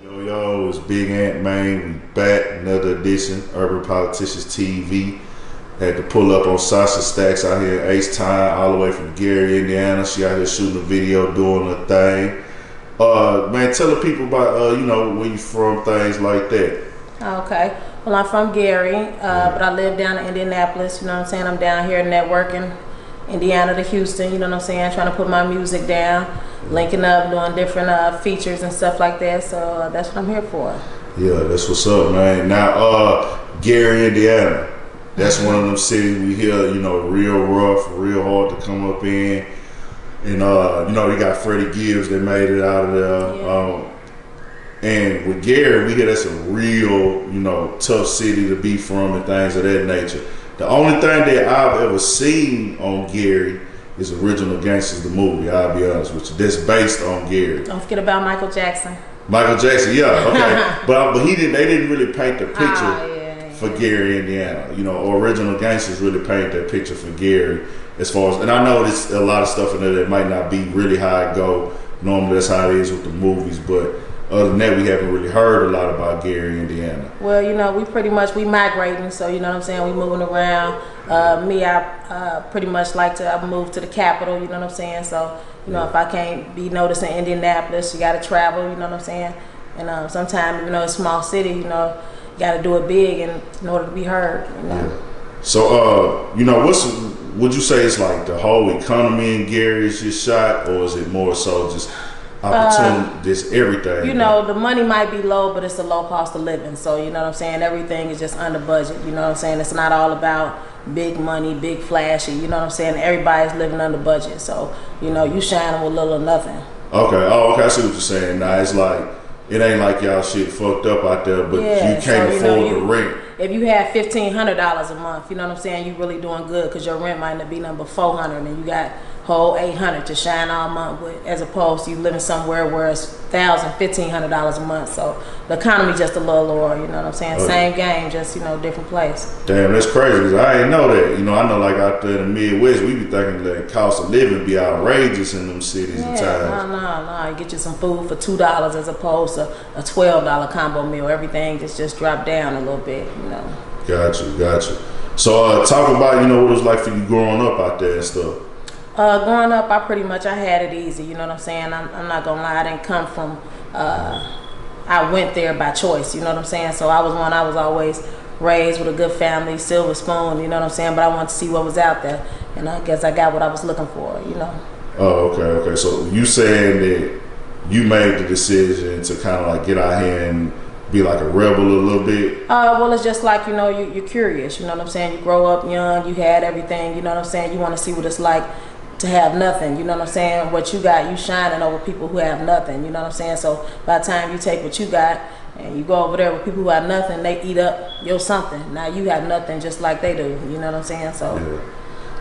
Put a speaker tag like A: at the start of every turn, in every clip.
A: Yo, it's Big Ant Man. We back, another edition, Urban Politicians TV. Had to pull up on Sasha Stacks out here in H-Town, all the way from Gary, Indiana. She out here shooting a video, doing her thing. Man, tell the people about, where you from, things like that.
B: Okay. Well, I'm from Gary, but I live down in Indianapolis, you know what I'm saying? I'm down here networking, Indiana to Houston, you know what I'm saying? Trying to put my music down, linking up, doing different features and stuff like that. So that's what I'm here for.
A: Yeah, that's what's up, man. Now, Gary, Indiana. That's one of them cities we hear, real rough, real hard to come up in. And, they got Freddie Gibbs that made it out of there.
B: Yeah.
A: And with Gary, we hear that's a real, tough city to be from and things of that nature. The only thing that I've ever seen on Gary is Original Gangsters, the movie, I'll be honest with you. That's based on Gary.
B: Don't forget about Michael Jackson.
A: Michael Jackson, yeah, okay. but they didn't really paint the picture for Gary, Indiana. Original Gangsters really paint that picture for Gary as far as, and I know there's a lot of stuff in there that might not be really how it go. Normally that's how it is with the movies, but other than that, we haven't really heard a lot about Gary, Indiana. Well,
B: we migrating, so you know what I'm saying, we moving around. I pretty much I moved to the capital, you know what I'm saying, so, if I can't be noticed in Indianapolis, you gotta travel, you know what I'm saying, and sometimes, it's a small city, you gotta do it big in order to be heard,
A: Yeah. So, would you say it's like the whole economy in Gary is just shot, or is it more so just opportunity, just everything?
B: The money might be low, but it's a low cost of living. So, you know what I'm saying? Everything is just under budget. You know what I'm saying? It's not all about big money, big flashy. You know what I'm saying? Everybody's living under budget. So, you shining with little or nothing.
A: Okay. Oh, okay. I see what you're saying. Now, it's like, it ain't like y'all shit fucked up out there, but you can't afford the rent.
B: If you have $1,500 a month, you know what I'm saying, you really doing good because your rent might not be number $400 and you got whole $800 to shine all month with, as opposed to you living somewhere where it's $1,000, $1,500 a month. So the economy just a little lower, you know what I'm saying? Same game, just different place.
A: Damn, that's crazy because I ain't know that. I know like out there in the Midwest, we be thinking that cost of living be outrageous in them cities and times.
B: No. You get you some food for $2 as opposed to a $12 combo meal. Everything just dropped down a little bit,
A: Got you. So talk about, what it was like for you growing up out there and stuff.
B: Growing up, I had it easy, you know what I'm saying? I'm not gonna lie, I didn't come from, I went there by choice, you know what I'm saying? So I was always raised with a good family, silver spoon, you know what I'm saying? But I wanted to see what was out there, and I guess I got what I was looking for,
A: Oh, okay. So you saying that you made the decision to kind of like get out here and be like a rebel a little bit?
B: Well, it's just like, you're curious, you know what I'm saying? You grow up young, you had everything, you know what I'm saying? You want to see what it's like to have nothing, you know what I'm saying? What you got, you shining over people who have nothing, you know what I'm saying? So by the time you take what you got and you go over there with people who have nothing, they eat up your something. Now you have nothing just like they do, you know what I'm saying? So,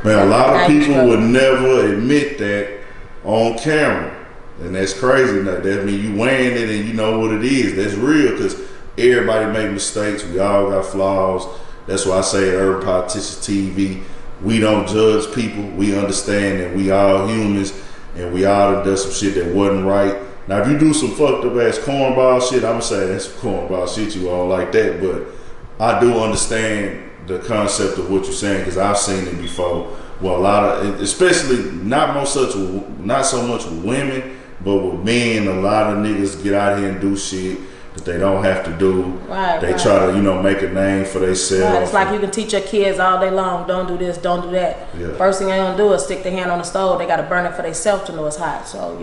A: Man, a lot of people would never admit that on camera. And that's crazy. That means you weighing it and you know what it is. That's real because everybody make mistakes. We all got flaws. That's why I say at Urban Politicians TV, we don't judge people. We understand that we all humans and we all done some shit that wasn't right. Now, if you do some fucked up ass cornball shit, I'm gonna say that's some cornball shit, you all like that. But I do understand the concept of what you're saying because I've seen it before. Well, a lot of, especially not so much with women, but with men, a lot of niggas get out here and do shit that they don't have to do.
B: Right.
A: They try to, make a name for themselves.
B: Right. It's like you can teach your kids all day long, don't do this, don't do that.
A: Yeah.
B: First thing they gonna do is stick their hand on the stove. They gotta burn it for themselves to know it's hot. So,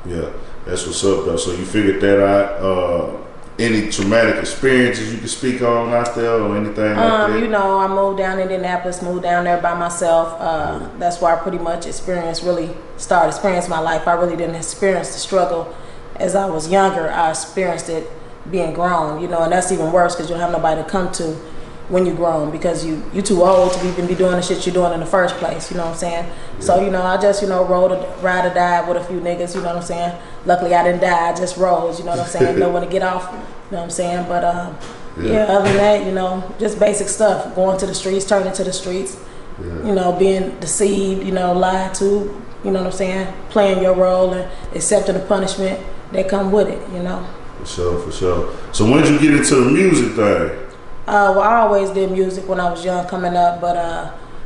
A: Yeah, that's what's up though. So you figured that out. Any traumatic experiences you can speak on out there or anything like that?
B: I moved down to Indianapolis, moved down there by myself. That's where I pretty much experienced my life. I really didn't experience the struggle as I was younger. I experienced it being grown, and that's even worse because you don't have nobody to come to when you're grown because you too old to even be doing the shit you're doing in the first place, you know what I'm saying? Yeah. So, I just, ride or die with a few niggas, you know what I'm saying? Luckily I didn't die, I just rose, you know what I'm saying? Know when to get off, you know what I'm saying? But other than that, just basic stuff, going to the streets, turning to the streets, being deceived, lied to, you know what I'm saying? Playing your role and accepting the punishment that come with it,
A: For sure, for sure. So when did you get into the music thing?
B: Well, I always did music when I was young coming up, but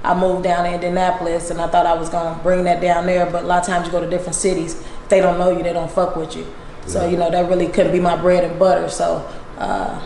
B: I moved down to Indianapolis and I thought I was going to bring that down there, but a lot of times you go to different cities, if they don't know you, they don't fuck with you. Yeah. So, you know, that really couldn't be my bread and butter. So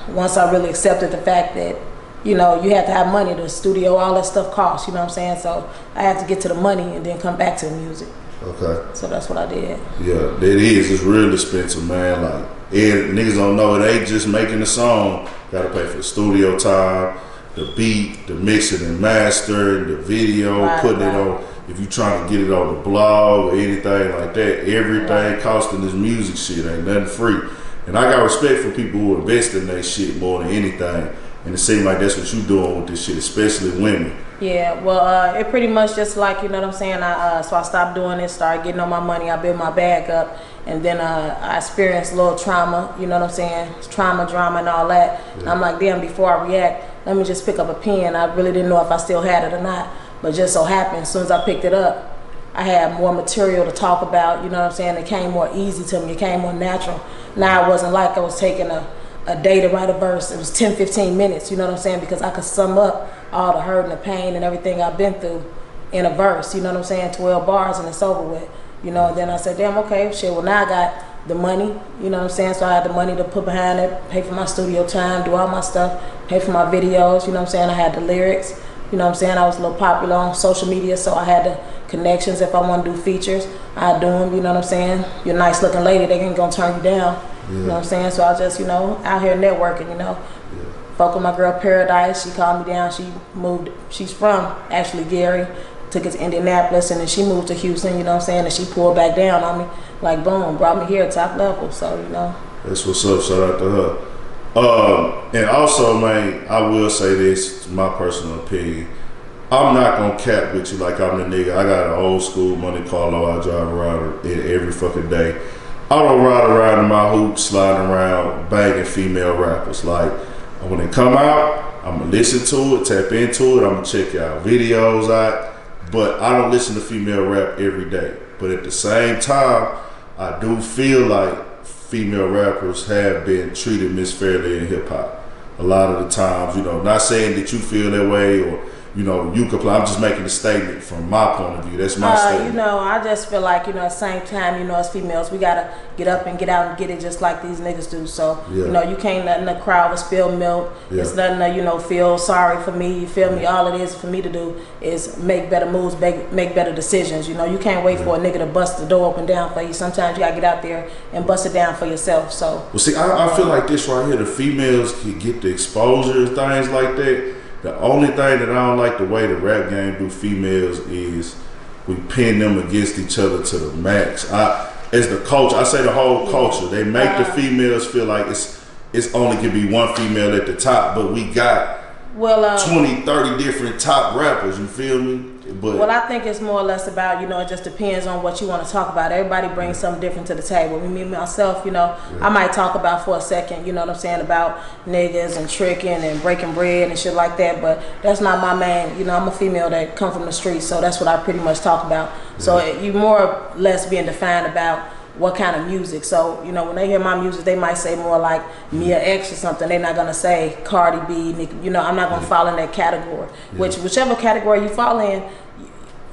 B: once I really accepted the fact that, you know, you have to have money, the studio, all that stuff costs, you know what I'm saying? So I had to get to the money and then come back to the music.
A: Okay.
B: So that's what I did.
A: Yeah, it is. It's real expensive, man. Like, niggas don't know it ain't just making the song. Gotta pay for the studio time, the beat, the mixing and mastering, the video, putting it on. If you trying to get it on the blog or anything like that, everything costing this music shit ain't nothing free. And I got respect for people who invest in that shit more than anything. And it seems like that's what you doing with this shit, especially women.
B: Yeah, well, it pretty much just like, you know what I'm saying, so I stopped doing it, started getting on my money, I built my bag up, and then I experienced a little trauma, you know what I'm saying, trauma, drama, and all that. Yeah. And I'm like, damn, before I react, let me just pick up a pen. I really didn't know if I still had it or not, but just so happened, as soon as I picked it up, I had more material to talk about, you know what I'm saying, it came more easy to me, it came more natural. Now it wasn't like I was taking a day to write a verse. It was 10, 15 minutes, you know what I'm saying? Because I could sum up all the hurt and the pain and everything I've been through in a verse, you know what I'm saying? 12 bars and it's over with, you know? And then I said, damn, okay, shit, well now I got the money, you know what I'm saying? So I had the money to put behind it, pay for my studio time, do all my stuff, pay for my videos, you know what I'm saying? I had the lyrics, you know what I'm saying? I was a little popular on social media, so I had the connections. If I want to do features, I'd do them, you know what I'm saying? You're a nice looking lady, they ain't gonna turn you down. Yeah. You know what I'm saying? So I just, you know, out here networking, you know. Yeah. Fuck with my girl Paradise. She called me down. She moved. She's from actually Gary. Took it to Indianapolis, and then she moved to Houston, you know what I'm saying? And she pulled back down on me. Like, boom, brought me here, top level. So, you know. That's
A: what's up. Shout out to her. And also, man, I will say this, my personal opinion. I'm not gonna cap with you like I'm the nigga. I got an old school Monte Carlo. I drive around it every fucking day. I don't ride around in my hoops, sliding around, banging female rappers. Like, when they come out, I'm gonna listen to it, tap into it, I'm gonna check y'all videos out, but I don't listen to female rap every day. But at the same time, I do feel like female rappers have been treated misfairly in hip hop. A lot of the times, you know, not saying that you feel that way or, you know, you complain. I'm just making a statement from my point of view. That's my statement.
B: You know, I just feel like, you know, at the same time, you know, as females, we gotta get up and get out and get it just like these niggas do. So, you know, you can't let the crowd spill milk. It's nothing to, you know, feel sorry for me. You feel me? All it is for me to do is make better moves, make better decisions. You know, you can't wait for a nigga to bust the door open down for you. Sometimes you gotta get out there and bust it down for yourself. So,
A: well, see, I feel like this right here, the females can get the exposure and things like that. The only thing that I don't like the way the rap game do females is we pin them against each other to the max. As the culture, I say the whole culture, they make the females feel like it's only can be one female at the top, but we got 20, 30 different top rappers, you feel me? But
B: well, I think it's more or less about, you know, it just depends on what you want to talk about. Everybody brings something different to the table. Me, myself, you know, I might talk about for a second, you know what I'm saying, about niggas and tricking and breaking bread and shit like that, but that's not my main, you know, I'm a female that come from the streets, so that's what I pretty much talk about. So you more or less being defined about what kind of music. So, you know, when they hear my music, they might say more like Mia X or something. They're not gonna say Cardi B, you know, I'm not gonna fall in that category. Whichever category you fall in,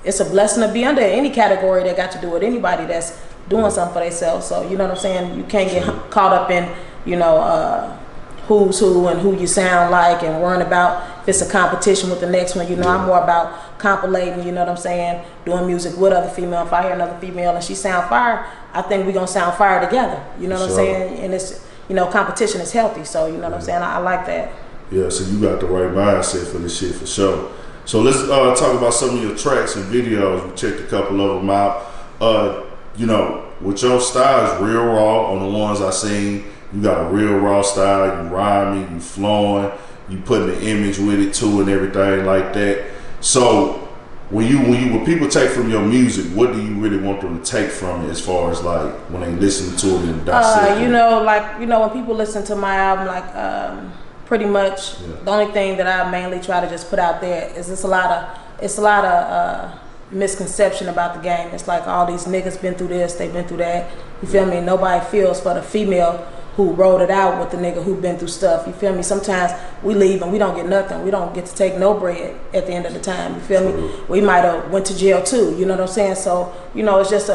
B: it's a blessing to be under any category that got to do with anybody that's doing something for themselves. So, you know what I'm saying? You can't get caught up in, you know, who's who and who you sound like and worrying about if it's a competition with the next one. You know, I'm more about compilating, you know what I'm saying, doing music with other female. If I hear another female and she sound fire, I think we're gonna sound fire together. You know what I'm saying? And it's, you know, competition is healthy. So, you know what I'm saying? I like that.
A: Yeah, so you got the right mindset for this shit for sure. So let's talk about some of your tracks and videos. We checked a couple of them out. You know, with your style is real raw on the ones I seen. You got a real raw style. You rhyming, you flowing, you putting the image with it too and everything like that. So when people take from your music, what do you really want them to take from it as far as like when they listen to it and dissect it?
B: You know, like, you know, when people listen to my album, like pretty much the only thing that I mainly try to just put out there is it's a lot of misconception about the game. It's like all these niggas been through this, they've been through that. You feel me? Nobody feels for the female who wrote it out with the nigga who been through stuff. You feel me? Sometimes we leave and we don't get nothing. We don't get to take no bread at the end of the time. You feel me? We might have went to jail too. You know what I'm saying? So, you know, it's just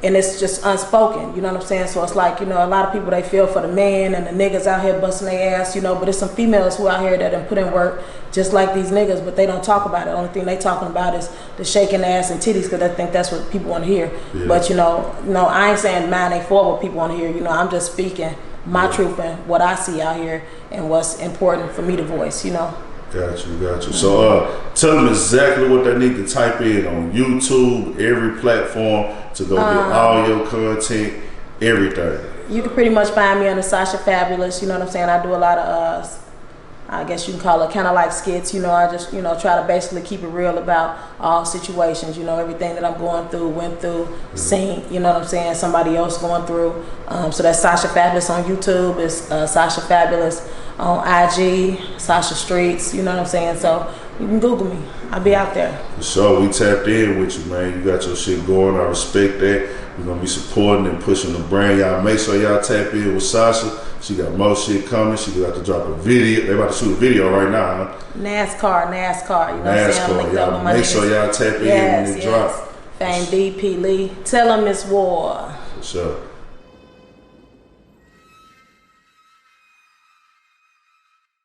B: and it's just unspoken, you know what I'm saying? So it's like, you know, a lot of people, they feel for the man and the niggas out here busting their ass, you know, but there's some females who out here that done put in work just like these niggas, but they don't talk about it. The only thing they talking about is the shaking ass and titties, because I think that's what people want to hear. Yeah. But, you know, no, I ain't saying mine ain't for what people want to hear. You know, I'm just speaking my truth and what I see out here and what's important for me to voice, you know.
A: Got you. So tell them exactly what they need to type in on YouTube, every platform, to go get all your content, everything.
B: You can pretty much find me under Sasha Fabulous, you know what I'm saying? I do a lot of I guess you can call it kind of like skits, you know. I just, you know, try to basically keep it real about all situations, you know, everything that I'm going through, went through, seen, you know what I'm saying, somebody else going through. So that's Sasha Fabulous on YouTube. It's Sasha Fabulous on IG, Sasha Streets, you know what I'm saying. So you can Google me. I'll be out there.
A: For sure. We tapped in with you, man. You got your shit going. I respect that. We're going to be supporting and pushing the brand. Y'all make sure y'all tap in with Sasha. She got more shit coming. She got to drop a video. They about to shoot a video right now, huh?
B: NASCAR, you know what I'm saying?
A: Y'all make sure y'all tap in when it drop.
B: Fame DP Lee. Tell them it's war.
A: For sure.